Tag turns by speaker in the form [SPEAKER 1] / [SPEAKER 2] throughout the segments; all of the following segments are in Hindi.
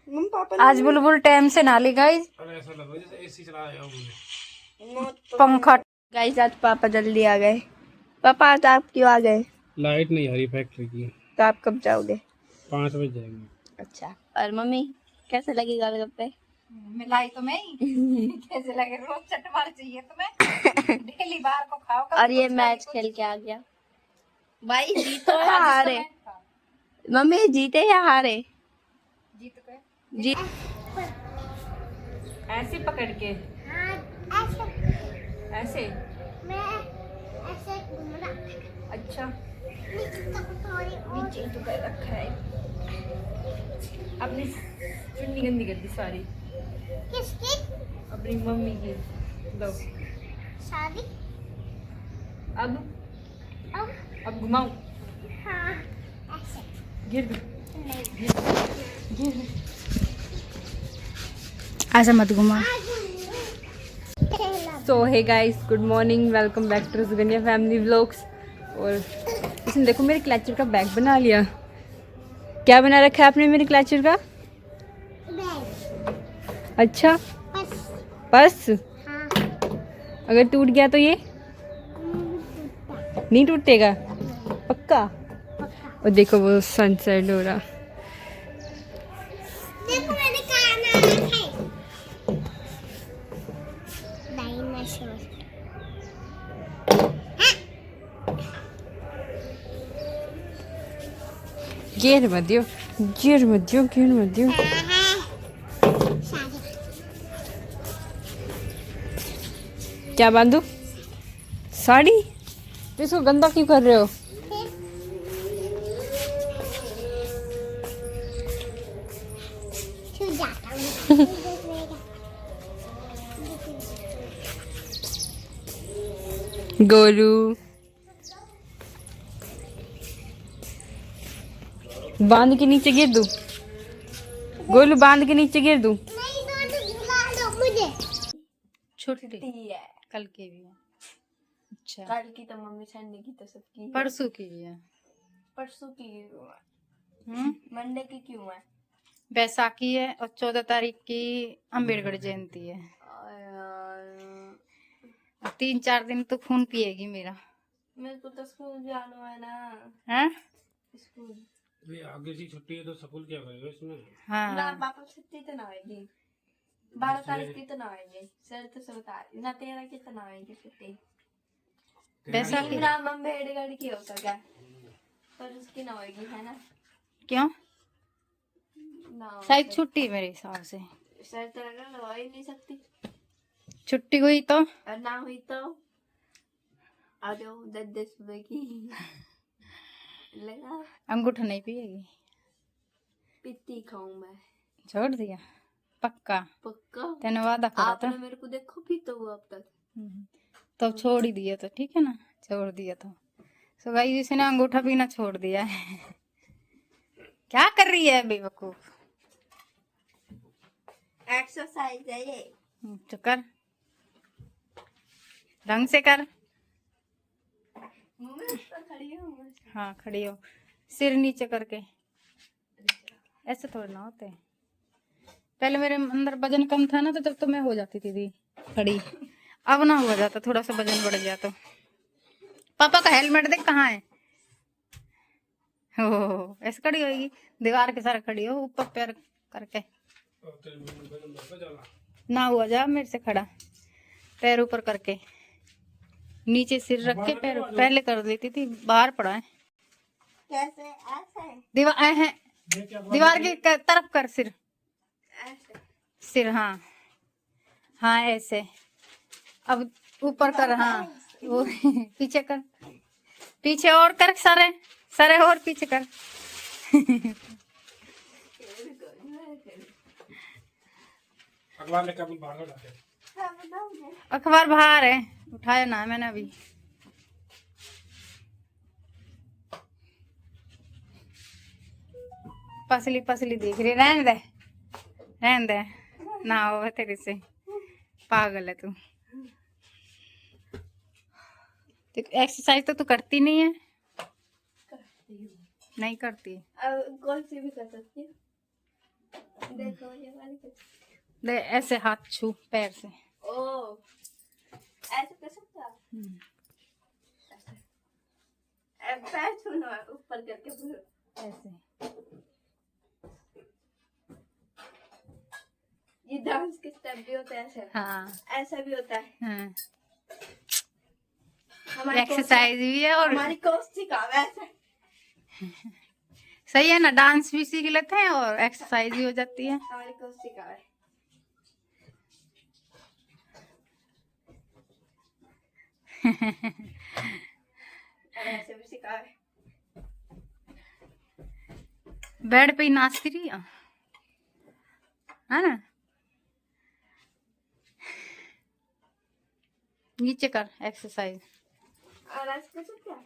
[SPEAKER 1] पापा
[SPEAKER 2] आज बुलबुल टाइम से ना ली गाइस,
[SPEAKER 3] ऐसा लग रहा है जैसे एसी चलाया हो मुझे।
[SPEAKER 2] पंखा।
[SPEAKER 1] गाइस आज पापा जल्दी आ गए। पापा आज आप क्यों आ गए?
[SPEAKER 3] लाइट नहीं आ रही फैक्ट्री की।
[SPEAKER 1] तो आप कब जाओगे?
[SPEAKER 3] 5 बजे जाएंगे।
[SPEAKER 1] अच्छा। और मम्मी कैसे लगी गोलगप्पे?
[SPEAKER 2] मिलाई तो मैं ही कैसे लगे, रोज चटवार चाहिए तुम्हें डेली बाहर को खाओ।
[SPEAKER 1] और ये मैच खेल के आ गया भाई। जीतो या हारे? मम्मी जीते या हारे?
[SPEAKER 2] जीत गए।
[SPEAKER 1] जीत।
[SPEAKER 2] ऐसे पकड़ के ऐसे
[SPEAKER 4] ऐसे घूमना।
[SPEAKER 2] अच्छा
[SPEAKER 4] नीचे
[SPEAKER 2] तो कर रखा है। अपनी चुन्नी गंदी कर दी सारी,
[SPEAKER 4] किसकी
[SPEAKER 2] अपनी मम्मी की। लो
[SPEAKER 4] शादी?
[SPEAKER 2] अब
[SPEAKER 4] अब
[SPEAKER 2] अब घुमाओ।
[SPEAKER 4] हाँ ऐसे
[SPEAKER 2] गिर दो,
[SPEAKER 4] नहीं।
[SPEAKER 2] ऐसा मत घुमा। So hey guys, good morning, welcome back to Suganya family vlogs. और इसने देखो मेरे क्लचर का बैग बना लिया। क्या बना रखा है आपने मेरे क्लचर का?
[SPEAKER 4] बैग
[SPEAKER 2] अच्छा
[SPEAKER 4] बस।
[SPEAKER 2] पर्स।
[SPEAKER 4] हाँ
[SPEAKER 2] अगर टूट गया तो ये नहीं टूटेगा पक्का? और देखो वो सनसेट हो रहा।
[SPEAKER 4] देखो मैंने खाना है डायनासोर।
[SPEAKER 2] गिर मत दियो, गिर मत दियो, गिर मत दियो।
[SPEAKER 4] शादी
[SPEAKER 2] क्या बांधू? साड़ी? तो इसको गंदा क्यों कर रहे हो?
[SPEAKER 4] छू जाता हूँ।
[SPEAKER 2] गोलू बांध के नीचे गिर दूं? गोलू बांध के नीचे गिर दूं?
[SPEAKER 4] नहीं तो झुला दो मुझे।
[SPEAKER 2] छुट्टी
[SPEAKER 1] है।
[SPEAKER 2] कल की भी है। अच्छा
[SPEAKER 1] कल की तो मम्मी संडे की तो सबकी है।
[SPEAKER 2] परसों की भी है।
[SPEAKER 1] परसों की क्यों है? मंडे की क्यों है?
[SPEAKER 2] बैसाखी है और 14 तारीख की अम्बेडकर जयंती है।
[SPEAKER 1] और
[SPEAKER 2] 3-4 दिन तो खून पिएगी मेरा।
[SPEAKER 1] मेरे को तो स्कूल जाना है ना।
[SPEAKER 2] हैं?
[SPEAKER 1] स्कूल
[SPEAKER 3] ये आगे की छुट्टी है तो स्कूल क्या करेगा इसमें?
[SPEAKER 1] ना
[SPEAKER 2] हाँ
[SPEAKER 1] पापा छुट्टी तो ना आएगी। 12 तारीख की तो ना आएगी। सर तो सब बता रही ना 13 की तो ना आएगी छुट्टी।
[SPEAKER 2] बैसाखी
[SPEAKER 1] ना अम्बेडकर की हो सका पर उसकी ना होगी है ना।
[SPEAKER 2] क्यों?
[SPEAKER 1] ना
[SPEAKER 2] शायद छुट्टी मेरे हिसाब से।
[SPEAKER 1] सर तो लगा ही नहीं सकती।
[SPEAKER 2] छुट्टी हुई तो
[SPEAKER 1] और ना हुई तो आ जाओ 10-10 रुपए की लगा
[SPEAKER 2] अंगूठा नहीं पिएगी?
[SPEAKER 1] पित्ती खाऊं मैं।
[SPEAKER 2] छोड़ दिया पक्का?
[SPEAKER 1] पक्का।
[SPEAKER 2] तेने वादा करा था।
[SPEAKER 1] आपने मेरे को देखो पीता हुआ अब तक।
[SPEAKER 2] तो छोड़ ही दिया तो ठीक है ना, छोड़ दिया तो। सो भाई इसने अंगूठा पीना छोड़ दिया है। क्या कर रही है बेवकूफ?
[SPEAKER 1] एक्सरसाइज है ये।
[SPEAKER 2] तो कर, ढंग से कर।
[SPEAKER 1] मुंह में ऊपर खड़ी हूँ मैं।
[SPEAKER 2] हाँ खड़ी हो, सिर नीचे करके। ऐसे थोड़ा ना होते। पहले मेरे अंदर वजन कम था ना तो जब तो मैं हो जाती थी दी खड़ी। अब ना हो जाता, थोड़ा सा वजन बढ़ गया तो। पापा का हेलमेट देख कहाँ है? हो ऐसे खड़ी होगी, दीवार के सारे खड़ी हो ऊपर पैर करके। ना हुआ जा मेरे से खड़ा, पैर ऊपर करके, नीचे सिर रख के पैर पहले कर देती थी, बाहर पड़ा है।
[SPEAKER 1] कैसे ऐसे?
[SPEAKER 2] दीवार है, दीवार की तरफ कर सिर।
[SPEAKER 1] ऐसे
[SPEAKER 2] सिर हाँ हाँ ऐसे। अब ऊपर कर, हाँ वो पीछे कर, पीछे और कर, सारे सारे और पीछे कर।
[SPEAKER 3] अखबार लेकर अपन बाहर उठाते हैं।
[SPEAKER 2] अखबार बाहर है, उठाया ना मैंने अभी। पसली पसली दिख रही, रहने दे रहने दे, ना हो तेरे से, पागल है तू। एक्सरसाइज तो तू करती नहीं है। नहीं करती।
[SPEAKER 1] अब कौन सी भी कर सकती हूँ। देख देखो ये वाली कैसे-
[SPEAKER 2] दे ऐसे हाथ छू पैर से।
[SPEAKER 1] ओ ऐसे कर सकते हो आप? ऐसे पैर छूना है, ऊपर करके पूरा
[SPEAKER 2] ऐसे
[SPEAKER 1] ये डांस के स्टेप भी होते हैं ऐसे।
[SPEAKER 2] हाँ
[SPEAKER 1] ऐसा भी होता है।
[SPEAKER 2] हाँ
[SPEAKER 1] हमारी
[SPEAKER 2] एक्सरसाइज भी है और
[SPEAKER 1] हमारी कोच सिखावे ऐसे।
[SPEAKER 2] सही है ना, डांस भी सीख लेते हैं और एक्सरसाइज भी हो जाती है।
[SPEAKER 1] हमारी कोच सिखावे। और ऐसे भी सिखावे।
[SPEAKER 2] बेड पे ही नाचती रही है ना। नीचे कर एक्सरसाइज।
[SPEAKER 1] और ऐसे कर सकते हैं।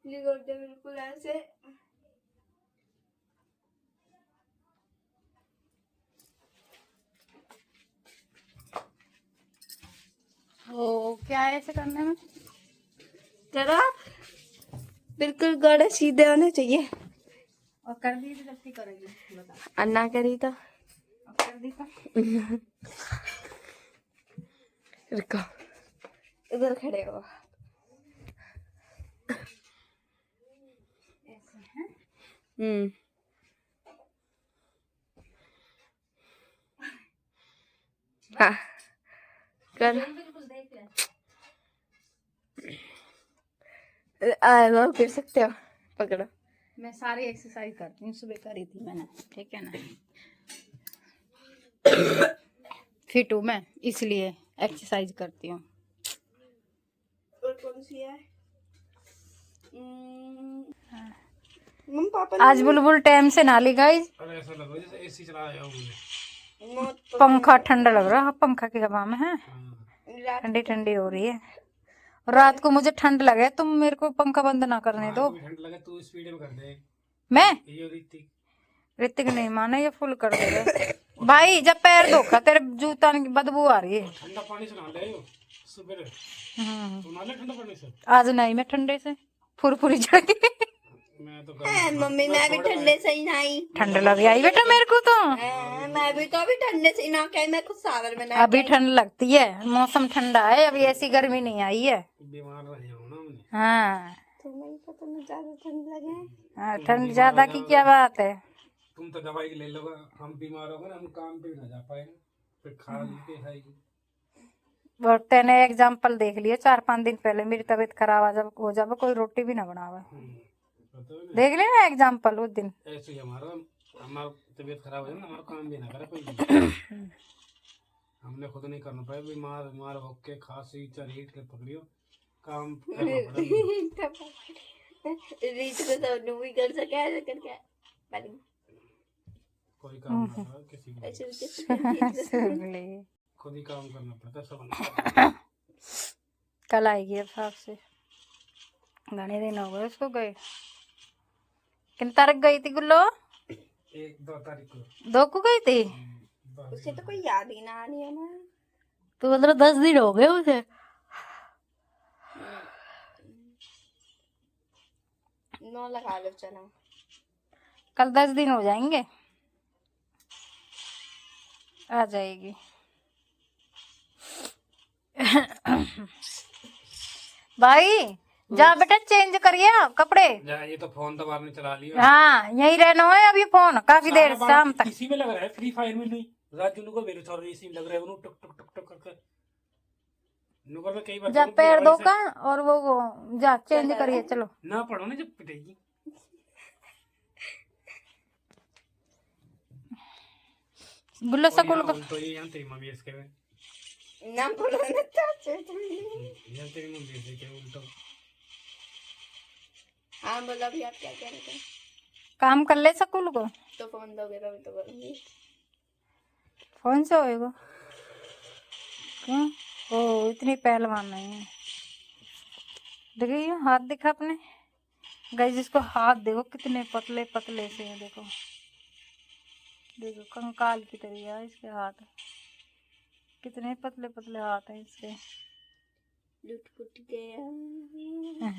[SPEAKER 1] ये गोटे बिल्कुल ऐसे।
[SPEAKER 2] ओ क्या है ऐसे करने में?
[SPEAKER 1] करो आप। बिल्कुल गोड़े सीधे होने चाहिए।
[SPEAKER 2] और कर दी तो जब करेगी बता।
[SPEAKER 1] और ना करी तो
[SPEAKER 2] और कर दी तो
[SPEAKER 1] रुको, इधर खड़े हो।
[SPEAKER 2] ऐसे हैं।
[SPEAKER 1] हाँ कर।
[SPEAKER 2] बिल्कुल देख ले।
[SPEAKER 1] वो कर सकते हो, पकड़ो।
[SPEAKER 2] मैं सारी एक्सरसाइज करती हूँ, सुबह करी थी मैंने, ठीक है ना। फिट हूँ मैं, इसलिए एक्सरसाइज करती हूँ।
[SPEAKER 1] और कौन सी है? मम्मी पापा ने
[SPEAKER 2] आज बुलबुल टाइम से ना ली गाइस।
[SPEAKER 3] अरे ऐसा लग रहा है जैसे एसी चला रहा हूँ मुझे।
[SPEAKER 1] मौत तो
[SPEAKER 2] पंखा ठंडा लग रहा है, पंखा की हवा में है,
[SPEAKER 3] हाँ।
[SPEAKER 1] रात
[SPEAKER 2] ठंडी ठंडी हो रही है। रात को मुझे ठंड लगे, तुम मेरे को पंखा बंद ना करने दो।
[SPEAKER 3] को भी ठंड लगे तू स्पीड में कर दे।
[SPEAKER 2] मैं
[SPEAKER 3] ये ऋतिक
[SPEAKER 2] ऋतिक नहीं माना, ये फुल कर देगा भाई। जब पैर धोखा तेरे जूता की बदबू आ रही है।
[SPEAKER 3] ठंडा पानी से नहा ले सुबह। तू नहा ले ठंडा पानी से।
[SPEAKER 2] आज नहीं, मैं ठंडे से फुरफुरी चढ़ गई।
[SPEAKER 3] मैं तो
[SPEAKER 1] मम्मी मैं भी ठंडे से ही नहाई।
[SPEAKER 2] ठंड लग आई बेटा मेरे को तो।
[SPEAKER 1] मैं भी तो अभी ठंडे से ही नहा के आई, मैं खुद सावर में नहा
[SPEAKER 2] अभी ठंड लगती है, मौसम ठंडा है, अभी ऐसी गर्मी नहीं आई है।
[SPEAKER 3] बीमार रह जाऊँ ना मैंने।
[SPEAKER 2] हाँ
[SPEAKER 1] तुम्हें पता नहीं ज्यादा ठंड लगे।
[SPEAKER 2] हाँ, ठंड ज्यादा की क्या बात है।
[SPEAKER 3] तुम तो दवाई ले लोगे, हम बीमार हो गए हम काम पे ना जा पाएंगे, फिर खा ली के खाएगी।
[SPEAKER 2] और तेने एग्जाम्पल देख लिया 4-5 दिन पहले, मेरी तबीयत खराब हो जावे कोई रोटी भी ना बनावे।
[SPEAKER 3] पता है ना?
[SPEAKER 2] देख लेना एग्जाम्पल उस दिन।
[SPEAKER 3] ऐसे ही हमारा तबीयत खराब हो जाए ना, हमारा काम भी ना करे कोई। हमने खुद नहीं करना पाया, बीमार बीमार होके खांसी चरीट के पकड़ियो काम करना पड़ा।
[SPEAKER 1] रीत को तो नू भी कर सके ऐसे करके बनी।
[SPEAKER 3] कोई काम ना करो किसी को,
[SPEAKER 1] ऐसे भी
[SPEAKER 3] खुद ही काम करना पड़ता सब।
[SPEAKER 2] कल आएगी अब साहब से, घने दिन हो गए उसको गए। किन तारीख गई थी गुल्लो?
[SPEAKER 3] 1-2 तारीख को
[SPEAKER 2] 2 को गई थी।
[SPEAKER 1] उसे तो कोई याद ही ना आनी है ना।
[SPEAKER 2] तो मतलब 10 दिन हो गए उसे।
[SPEAKER 1] 9 लगा लो चना।
[SPEAKER 2] कल 10 दिन हो जाएंगे, आ जाएगी। भाई जा बेटा चेंज करिए कपड़े।
[SPEAKER 3] जा, ये तो फोन तो बाहर ने चला लिया।
[SPEAKER 2] हाँ यही रहना है अभी फोन काफी देर शाम तक।
[SPEAKER 3] इसी में लग रहा है, फ्री फायर में नहीं। राजू को मेरे छोड़ इसी में लग रहा है, टुक टुक टुक टुक करके नुकर में कई बार
[SPEAKER 2] जा पैर धो का और वो जा चेंज करिए चलो।
[SPEAKER 3] ना पढ़ो ना जब पिटेगी।
[SPEAKER 2] गुल्लो स्कूल को
[SPEAKER 3] तो ये जानते मम्मी इसके में
[SPEAKER 1] ना बोलो ना चाचे तुम।
[SPEAKER 3] जानते मम्मी इसके उल्टा।
[SPEAKER 1] हाँ बोलो अभी आप क्या कह रहे थे?
[SPEAKER 2] काम कर ले स्कूल को,
[SPEAKER 1] तो फोन दोगे तो मैं तो करूंगी।
[SPEAKER 2] फोन से होएगा क्यों? ओ इतनी पहलवान नहीं है। देखिए हाथ दिखा अपने गाइस, जिसको हाथ देखो कितने पतले पतले से हैं। देखो देखो कंकाल की तरह है इसके हाथ, कितने पतले पतले हाथ हैं इसके।
[SPEAKER 1] लुट पुट गया।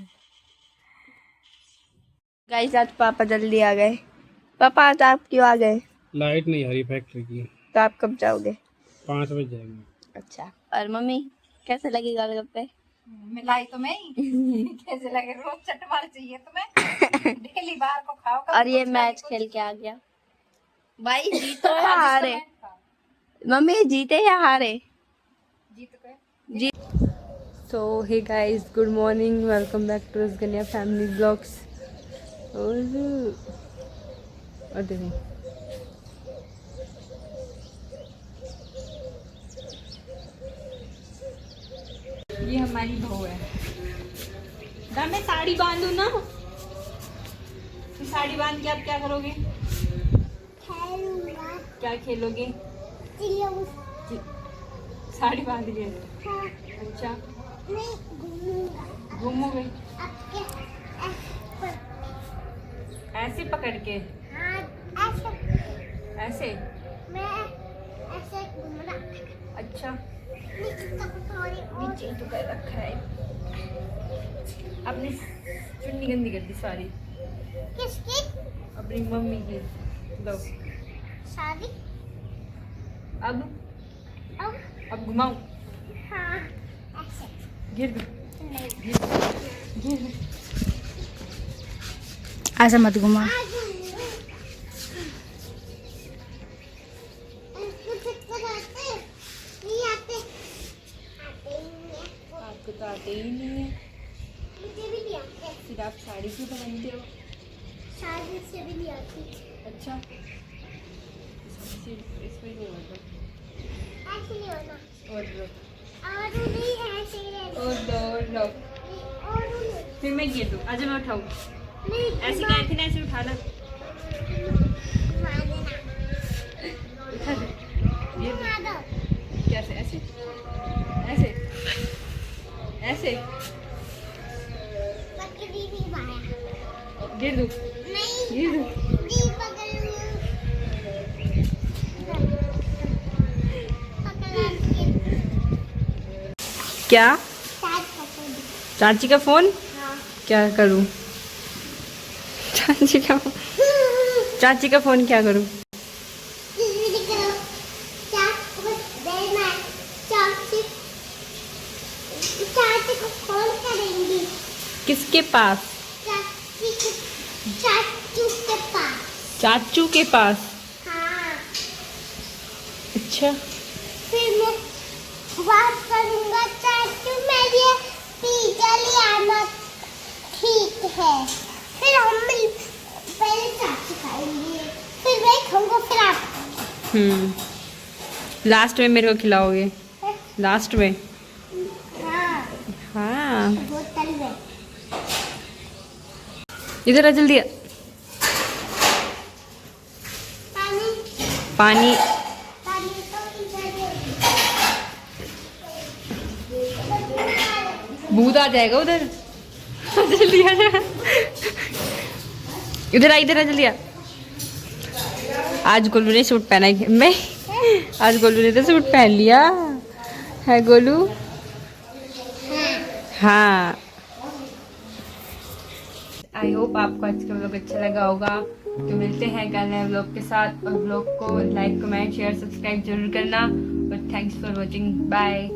[SPEAKER 1] गाइस आज पापा जल्दी आ गए। पापा आज आप क्यों आ गए?
[SPEAKER 3] लाइट नहीं आ रही फैक्ट्री की।
[SPEAKER 1] तो आप कब जाओगे?
[SPEAKER 3] 5 बजे जाएंगे।
[SPEAKER 1] अच्छा। और मम्मी कैसे लगे गोलगप्पे?
[SPEAKER 2] मिलाई तो मैं ही कैसे लगे, रोज चटवार चाहिए तुम्हें डेली बाहर को खाओ।
[SPEAKER 1] और ये मैच खेल के आ गया भाई। जीतो या हारे? मम्मी जीते या हारे? जीत।
[SPEAKER 5] So hey guys, good morning, welcome back to रसगनिया फैमिली ब्लॉग्स। और देखो ये हमारी बहू है। दा मैं साड़ी बांधू ना, तो साड़ी बांध के आप क्या करोगे?
[SPEAKER 4] खेलूंगा।
[SPEAKER 5] क्या खेलोगे?
[SPEAKER 4] चिड़िया
[SPEAKER 5] साड़ी बांध के।
[SPEAKER 4] हाँ,
[SPEAKER 5] अच्छा,
[SPEAKER 4] नहीं घूमूंगा।
[SPEAKER 5] घूमोगे
[SPEAKER 4] आपके पर
[SPEAKER 5] ऐसे पकड़ के?
[SPEAKER 4] हाँ, ऐसे
[SPEAKER 5] ऐसे?
[SPEAKER 4] मैं ऐसे घूमना।
[SPEAKER 5] अच्छा,
[SPEAKER 4] नीचे तक थोड़ी और
[SPEAKER 5] नीचे तो कर रखा है। अपनी चुन्नी गंदी कर दी सारी।
[SPEAKER 4] किसकी
[SPEAKER 5] अपनी मम्मी की दो।
[SPEAKER 4] शादी?
[SPEAKER 5] अब
[SPEAKER 4] अब
[SPEAKER 5] घुमाऊं?
[SPEAKER 4] हाँ, ऐसे
[SPEAKER 5] गिर दो।
[SPEAKER 4] नहीं।
[SPEAKER 2] ऐसा मत घुमा। आपको तो आते ही नहीं है, फिर आप साड़ी क्यों पहनते हो?
[SPEAKER 4] शादी से भी नहीं आती।
[SPEAKER 5] अच्छा, इसमें नहीं होता।
[SPEAKER 4] ऐसे नहीं होना।
[SPEAKER 5] और लो,
[SPEAKER 4] और नहीं ऐसे ही रहना।
[SPEAKER 5] और लो।
[SPEAKER 4] और नहीं।
[SPEAKER 5] फिर मैं गिर दूँ? अच्छा मैं उठाऊँ?
[SPEAKER 4] नहीं,
[SPEAKER 5] ऐसे क्या थे ना, ऐसे उठाना।
[SPEAKER 4] घुमा देना।
[SPEAKER 5] उठा दे। गिर
[SPEAKER 4] घुमा
[SPEAKER 5] दो।
[SPEAKER 4] दो।
[SPEAKER 5] कैसे? ऐसे ऐसे ऐसे
[SPEAKER 4] पकड़ी नहीं पाया।
[SPEAKER 5] गिर दूँ?
[SPEAKER 4] नहीं,
[SPEAKER 5] गिर दूँ?
[SPEAKER 4] नहीं पकड़
[SPEAKER 5] क्या?
[SPEAKER 4] पकड़।
[SPEAKER 5] चाची का फोन?
[SPEAKER 4] हाँ।
[SPEAKER 5] क्या करूं? चाची का फोन क्या करूं?
[SPEAKER 4] चाची को कॉल करेंगी।
[SPEAKER 5] किसके पास?
[SPEAKER 4] चाचू के पास।
[SPEAKER 5] चाचू के पास?
[SPEAKER 4] हाँ।
[SPEAKER 5] अच्छा,
[SPEAKER 4] फिर मैं बात करूंगा। चाचू मेरे पिज्जा ले आना। ठीक है। फिर हम पहले चाचू खाएंगे, फिर मैं खाऊंगा, फिर आप।
[SPEAKER 5] लास्ट में मेरे को खिलाओगे? लास्ट में?
[SPEAKER 4] हाँ,
[SPEAKER 5] हाँ।
[SPEAKER 4] बोतल में।
[SPEAKER 5] इधर आ जल्दी आ।
[SPEAKER 4] पानी
[SPEAKER 5] पानी
[SPEAKER 4] पानी तो इधर है।
[SPEAKER 5] भूत आ जाएगा उधर। जल्दी आ जा। इधर आ जल्दी आ। आज गोलू ने सूट पहना है। मैं आज गोलू ने तो सूट पहन लिया है। गोलू? हाँ। आई होप आपको आज का व्लॉग अच्छा लगा होगा। तो मिलते हैं कल नए व्लॉग के साथ, और व्लॉग को लाइक कमेंट शेयर सब्सक्राइब जरूर करना। और थैंक्स फॉर वॉचिंग। बाय।